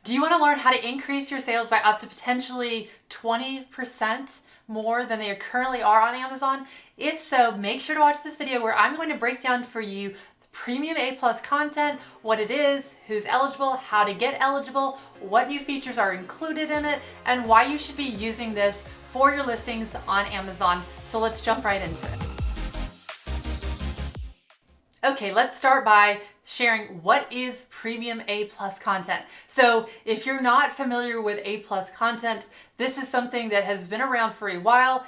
Do you want to learn how to increase your sales by up to potentially 20% more than they currently are on Amazon? If so, make sure to watch this video where I'm going to break down for you premium A+ content, what it is, who's eligible, how to get eligible, what new features are included in it, and why you should be using this for your listings on Amazon. So let's jump right into it. Okay, let's start by sharing what is premium A+ content. So if you're not familiar with A+ content, this is something that has been around for a while.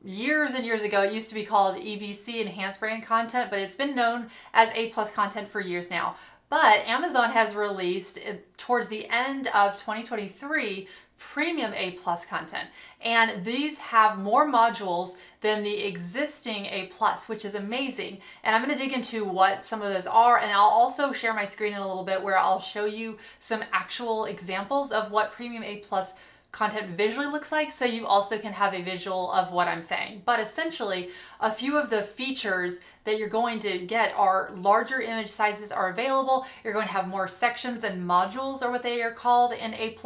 Years and years ago, it used to be called EBC, Enhanced Brand Content, but it's been known as A+ content for years now. But Amazon has released, towards the end of 2023, premium A+ content. And these have more modules than the existing A+, which is amazing. And I'm going to dig into what some of those are, and I'll also share my screen in a little bit where I'll show you some actual examples of what premium A+ content visually looks like, so you also can have a visual of what I'm saying. But essentially, a few of the features that you're going to get are larger image sizes are available. You're going to have more sections and modules, or what they are called in A+,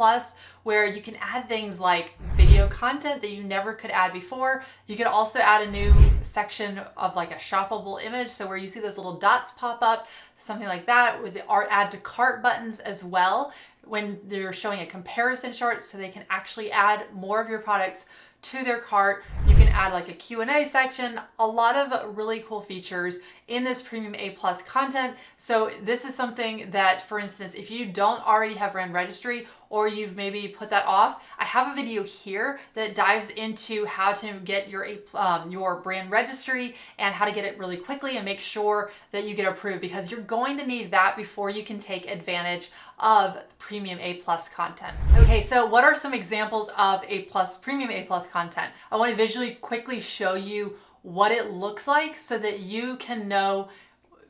where you can add things like video content that you never could add before. You could also add a new section of like a shoppable image, so where you see those little dots pop up, something like that, with the add to cart buttons as well, when they're showing a comparison chart, so they can actually add more of your products to their cart. You can add like a Q&A section, a lot of really cool features in this premium A+ content. So this is something that, for instance, if you don't already have brand registry, or you've maybe put that off, I have a video here that dives into how to get your brand registry and how to get it really quickly and make sure that you get approved, because you're going to need that before you can take advantage of premium A+ content. Okay, so what are some examples of premium A+ content? I want to visually quickly show you what it looks like so that you can know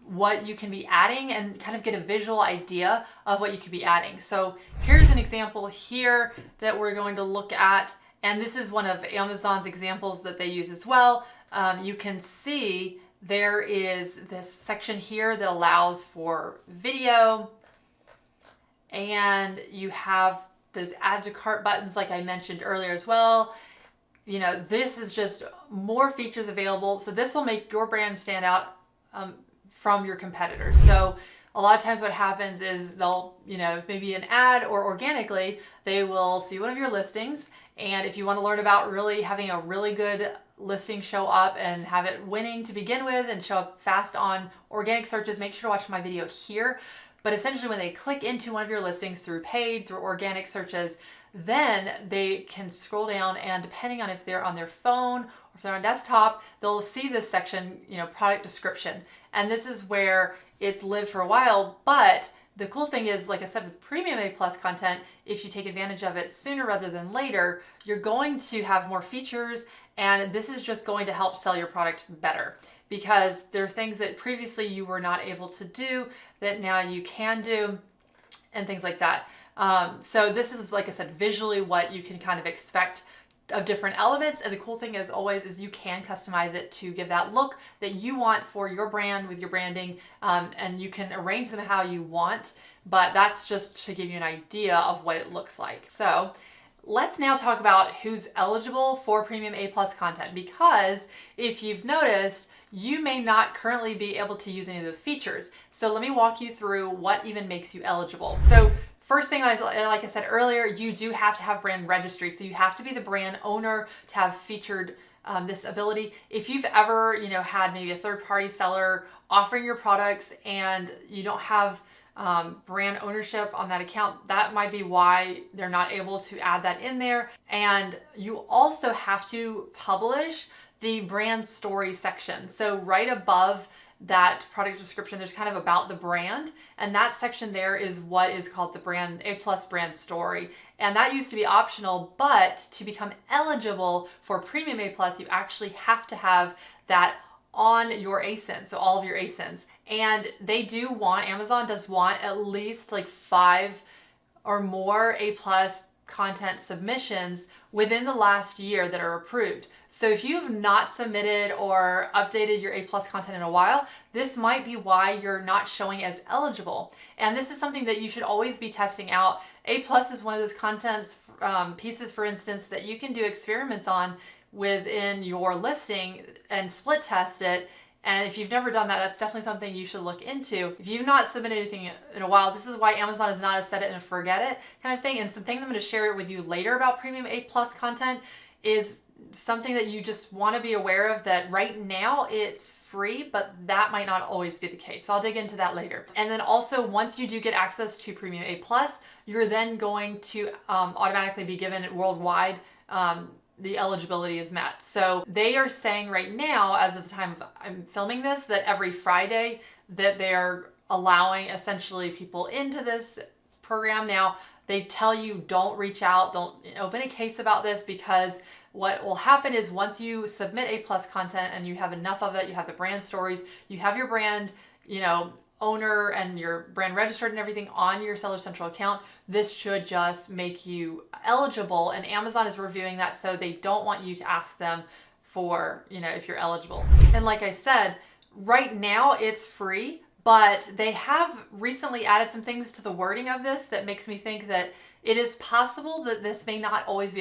what you can be adding and kind of get a visual idea of what you could be adding. So here's an example here that we're going to look at, and this is one of Amazon's examples that they use as well. You can see there is this section here that allows for video, and you have those add to cart buttons like I mentioned earlier as well. You know, this is just more features available, so this will make your brand stand out from your competitors. So a lot of times what happens is they'll, maybe an ad or organically, they will see one of your listings. And if you want to learn about really having a really good listing show up and have it winning to begin with and show up fast on organic searches, make sure to watch my video here. But essentially, when they click into one of your listings through paid, through organic searches, then they can scroll down, and depending on if they're on their phone or if they're on desktop, they'll see this section, product description. And this is where it's lived for a while. But the cool thing is, like I said, with premium A+ content, if you take advantage of it sooner rather than later, you're going to have more features, and this is just going to help sell your product better, because there are things that previously you were not able to do that now you can do, and things like that. So this is, like I said, visually what you can kind of expect of different elements. And the cool thing is always is you can customize it to give that look that you want for your brand with your branding, and you can arrange them how you want, but that's just to give you an idea of what it looks like. So let's now talk about who's eligible for premium A+ content, because if you've noticed, you may not currently be able to use any of those features. So let me walk you through what even makes you eligible. So first thing, like I said earlier, you do have to have brand registry. So you have to be the brand owner to have featured this ability. If you've ever, had maybe a third-party seller offering your products and you don't have brand ownership on that account, that might be why they're not able to add that in there. And you also have to publish the brand story section. So right above that product description, there's kind of about the brand, and that section there is what is called the brand A+ brand story. And that used to be optional, but to become eligible for premium A+, you actually have to have that on your ASINs, so all of your ASINs. And Amazon does want at least like 5 or more A+ content submissions within the last year that are approved. So if you have not submitted or updated your A+ content in a while, this might be why you're not showing as eligible. And this is something that you should always be testing out. A+ is one of those contents pieces, for instance, that you can do experiments on within your listing and split test it. And if you've never done that, that's definitely something you should look into. If you've not submitted anything in a while, this is why Amazon is not a set it and forget it kind of thing. And some things I'm going to share with you later about premium A+ content is something that you just want to be aware of, that right now it's free, but that might not always be the case. So I'll dig into that later. And then also, once you do get access to premium A+, you're then going to automatically be given it worldwide. The eligibility is met. So they are saying right now, as of the time I'm filming this, that every Friday that they're allowing essentially people into this program. Now, they tell you don't reach out, don't open a case about this, because what will happen is once you submit A+ content and you have enough of it, you have the brand stories, you have your brand, owner and your brand registered and everything on your Seller Central account, this should just make you eligible. And Amazon is reviewing that, so they don't want you to ask them for, if you're eligible. And like I said, right now it's free, but they have recently added some things to the wording of this that makes me think that it is possible that this may not always be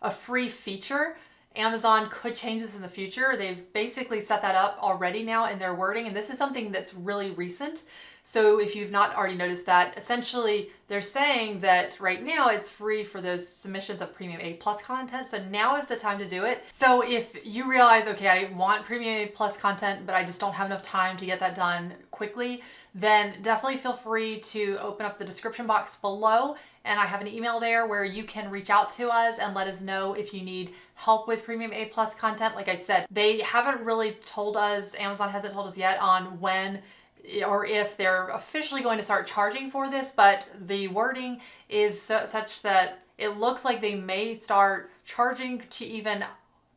a free feature. Amazon could change this in the future. They've basically set that up already now in their wording, and this is something that's really recent. So if you've not already noticed that, essentially they're saying that right now it's free for those submissions of premium A+ content. So now is the time to do it. So if you realize, okay, I want premium A+ content, but I just don't have enough time to get that done quickly, then definitely feel free to open up the description box below. And I have an email there where you can reach out to us and let us know if you need help with premium A+ content. Like I said, they haven't really told us, Amazon hasn't told us yet on when or if they're officially going to start charging for this, but the wording is such that it looks like they may start charging to even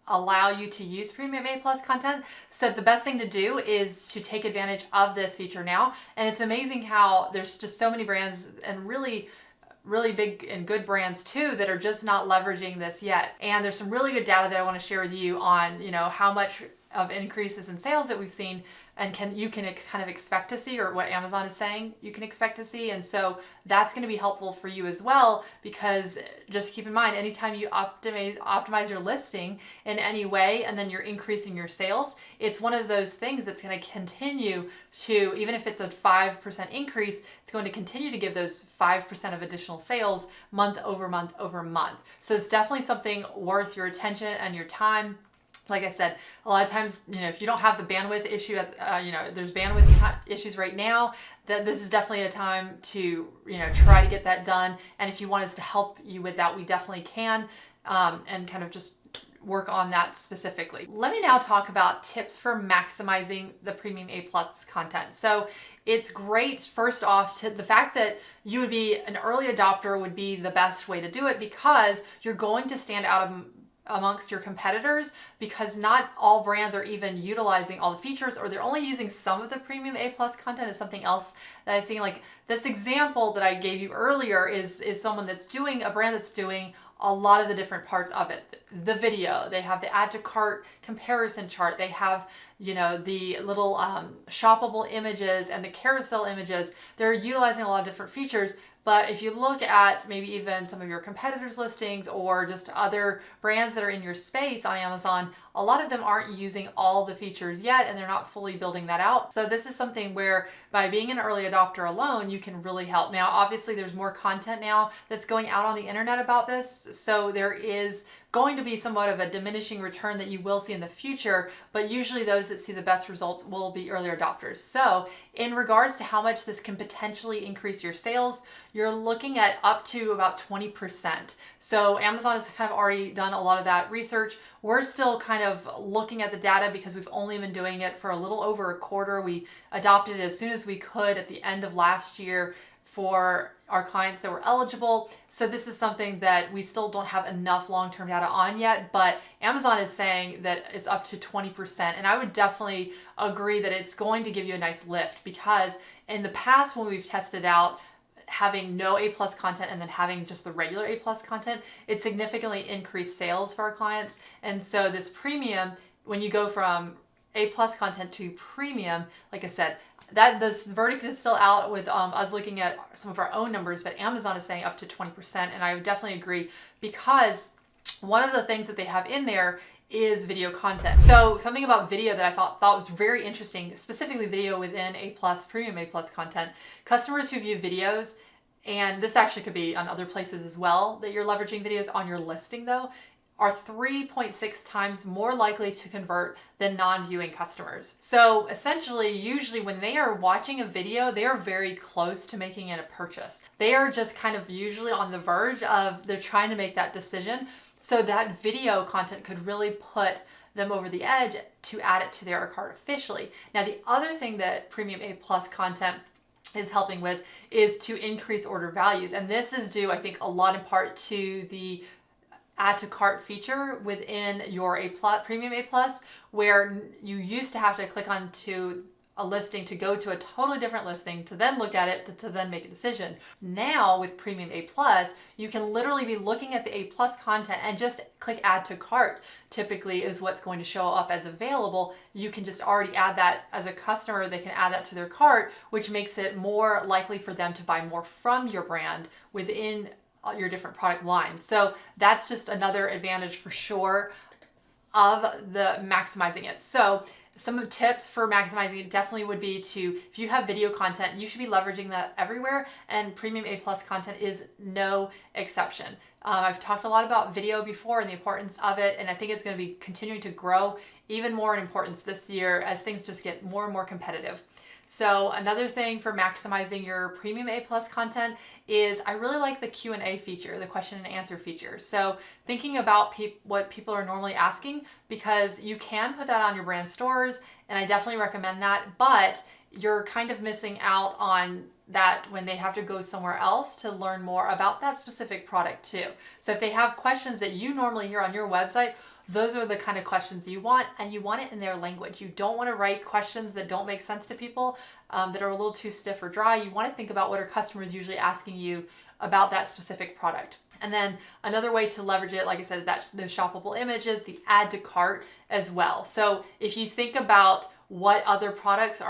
allow you to use premium A+ content. So the best thing to do is to take advantage of this feature now. And it's amazing how there's just so many brands, and really big and good brands too, that are just not leveraging this yet. And there's some really good data that I want to share with you on, how much of increases in sales that we've seen and you can kind of expect to see, or what Amazon is saying you can expect to see. And so that's going to be helpful for you as well, because just keep in mind, anytime you optimize your listing in any way and then you're increasing your sales, it's one of those things that's going to continue to, even if it's a 5% increase, it's going to continue to give those 5% of additional sales month over month over month. So it's definitely something worth your attention and your time. Like I said, a lot of times, if you don't have the bandwidth issue, there's bandwidth issues right now, that this is definitely a time to, try to get that done. And if you want us to help you with that, we definitely can, and kind of just work on that specifically. Let me now talk about tips for maximizing the premium A+ content. So it's great, first off, to the fact that you would be an early adopter would be the best way to do it, because you're going to stand out amongst your competitors, because not all brands are even utilizing all the features, or they're only using some of the premium A+ content. Is something else that I've seen. Like this example that I gave you earlier is someone that's doing, a brand that's doing a lot of the different parts of it. The video, they have the add to cart comparison chart, they have, the little shoppable images and the carousel images. They're utilizing a lot of different features. But if you look at maybe even some of your competitors' listings or just other brands that are in your space on Amazon, a lot of them aren't using all the features yet, and they're not fully building that out. So this is something where by being an early adopter alone, you can really help. Now, obviously there's more content now that's going out on the internet about this. So there is going to be somewhat of a diminishing return that you will see in the future, but usually those that see the best results will be early adopters. So in regards to how much this can potentially increase your sales, you're looking at up to about 20%. So Amazon has kind of already done a lot of that research. We're still kind of looking at the data because we've only been doing it for a little over a quarter. We adopted it as soon as we could at the end of last year for our clients that were eligible. So this is something that we still don't have enough long-term data on yet, but Amazon is saying that it's up to 20%. And I would definitely agree that it's going to give you a nice lift, because in the past when we've tested out having no A+ content and then having just the regular A+ content, it significantly increased sales for our clients. And so this premium, when you go from A+ content to premium, like I said, that this verdict is still out with us looking at some of our own numbers, but Amazon is saying up to 20%, and I would definitely agree, because one of the things that they have in there is video content. So something about video that I thought was very interesting, specifically video within A+, premium A+ content. Customers who view videos, and this actually could be on other places as well that you're leveraging videos on your listing though, are 3.6 times more likely to convert than non-viewing customers. So essentially, usually when they are watching a video, they are very close to making it a purchase. They are just kind of usually on the verge of, they're trying to make that decision. So that video content could really put them over the edge to add it to their cart officially. Now, the other thing that premium A+ content is helping with is to increase order values. And this is due, I think, a lot in part to the add to cart feature within your premium A+, where you used to have to click onto a listing to go to a totally different listing to then look at it to then make a decision. Now with premium A+, you can literally be looking at the A+ content and just click add to cart, typically is what's going to show up as available. You can just already add that as a customer. They can add that to their cart, which makes it more likely for them to buy more from your brand within your different product lines. So that's just another advantage for sure of the maximizing it. So some tips for maximizing it definitely would be to, if you have video content, you should be leveraging that everywhere, and premium A+ content is no exception. I've talked a lot about video before and the importance of it, and I think it's going to be continuing to grow even more in importance this year as things just get more and more competitive. So another thing for maximizing your premium A+ content is I really like the Q&A feature, the question and answer feature. So thinking about what people are normally asking, because you can put that on your brand stores, and I definitely recommend that, but you're kind of missing out on that when they have to go somewhere else to learn more about that specific product too. So if they have questions that you normally hear on your website, those are the kind of questions you want, and you want it in their language. You don't want to write questions that don't make sense to people, that are a little too stiff or dry. You want to think about what are customers usually asking you about that specific product. And then another way to leverage it, like I said, is that the shoppable images, the add to cart as well. So if you think about what other products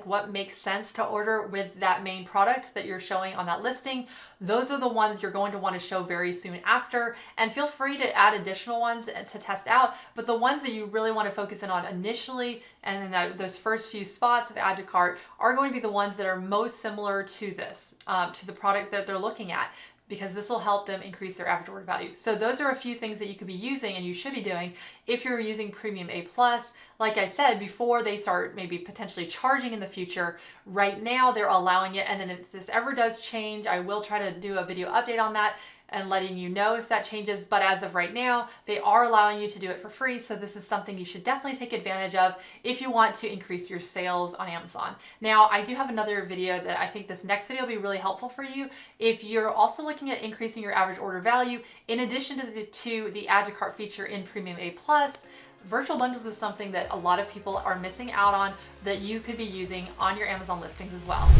what makes sense to order with that main product that you're showing on that listing, those are the ones you're going to want to show very soon after. And feel free to add additional ones to test out, but the ones that you really want to focus in on initially, and then those first few spots of add to cart, are going to be the ones that are most similar to this, to the product that they're looking at, because this will help them increase their average order value. So those are a few things that you could be using and you should be doing if you're using premium A+. Like I said, before they start maybe potentially charging in the future, right now they're allowing it. And then if this ever does change, I will try to do a video update on that and letting you know if that changes. But as of right now, they are allowing you to do it for free. So this is something you should definitely take advantage of if you want to increase your sales on Amazon. Now, I do have another video that I think this next video will be really helpful for you. If you're also looking at increasing your average order value, in addition to the add to cart feature in Premium A+, virtual bundles is something that a lot of people are missing out on that you could be using on your Amazon listings as well.